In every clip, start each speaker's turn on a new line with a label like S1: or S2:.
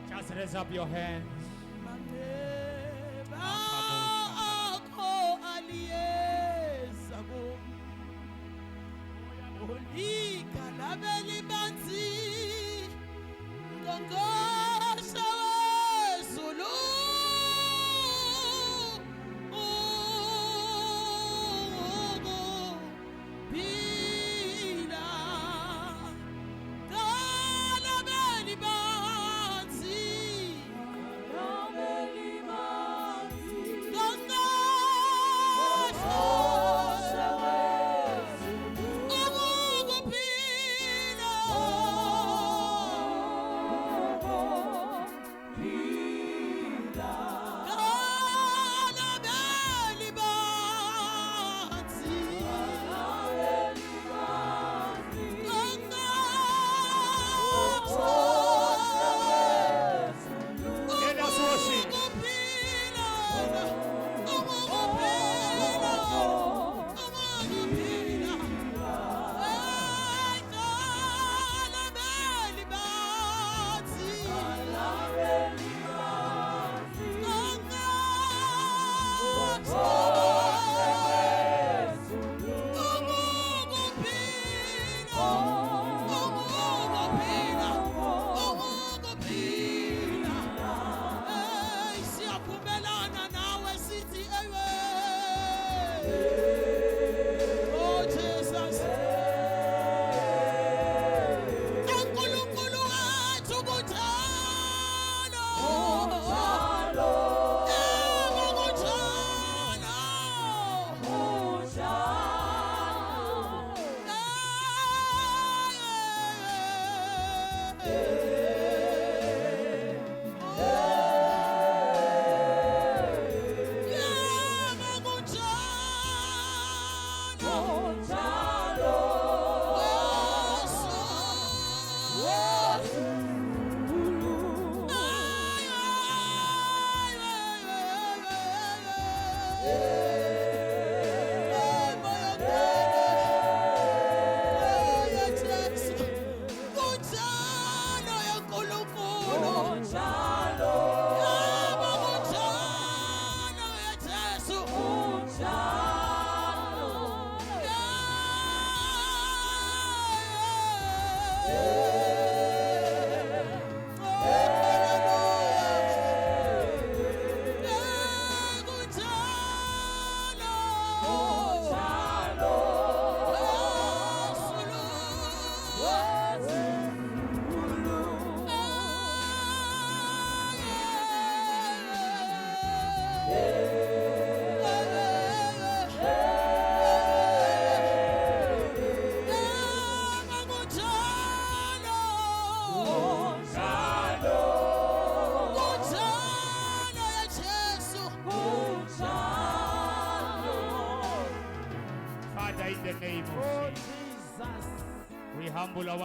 S1: Just raise up your hands.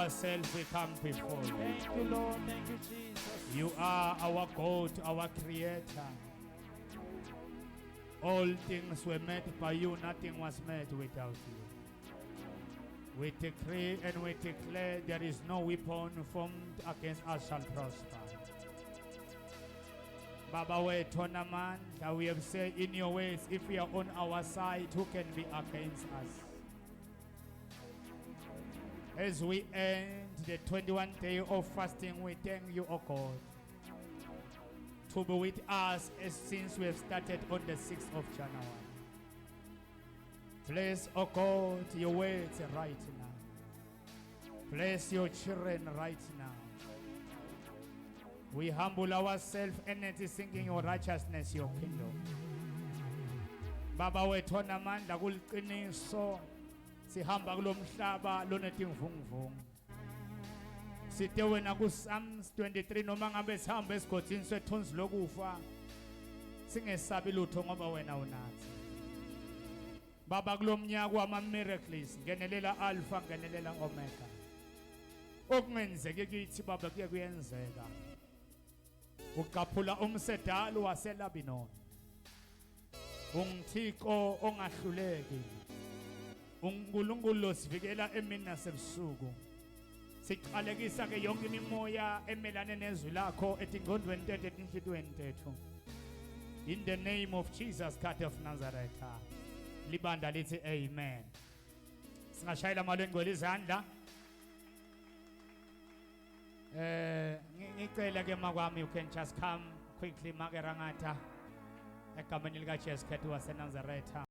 S1: Ourselves, we come before you.
S2: Thank you, Lord. Thank you, Jesus.
S1: You are our God, our Creator. All things were made by you, nothing was made without you. We decree and we declare there is no weapon formed against us shall prosper. Baba, we tournament that we have said in your ways, if we are on our side, who can be against us? As we end the 21st day of fasting, we thank you, O God, to be with us since we have started on the 6th of January. Bless, O God, your words right now. Bless your children right now. We humble ourselves and it is singing your righteousness, your kingdom. Baba, we tournament that will so. Sihamba kulomhlaba lonetimvungvung. Sithe wena ku Psalms 23 noma ngabe sihamba esigodini swethunzi lokufa singesabi lutho ngoba wena unathi. Baba kulomnyaka wama miracles ngenelela alpha ngenelela omega. Okungenzeke kithi baba kuye kuyenzeka. Uqaphula umsedalo waseLabanon. Ungithixo ongahluleki. uNkulunkulu sivikela emini nasebusuku. Siqalekisa ke yonke imimoya emelane nezwi lakho etingqondweni tethu etinhlitweni tethu. In the name of Jesus Christ of Nazareth. Libanda lithi amen. Singashayela amalo engcwele izandla. Ngicela ke makwami, you can just come quickly makerangata egameni lika Jesus Christ waseNazaretha.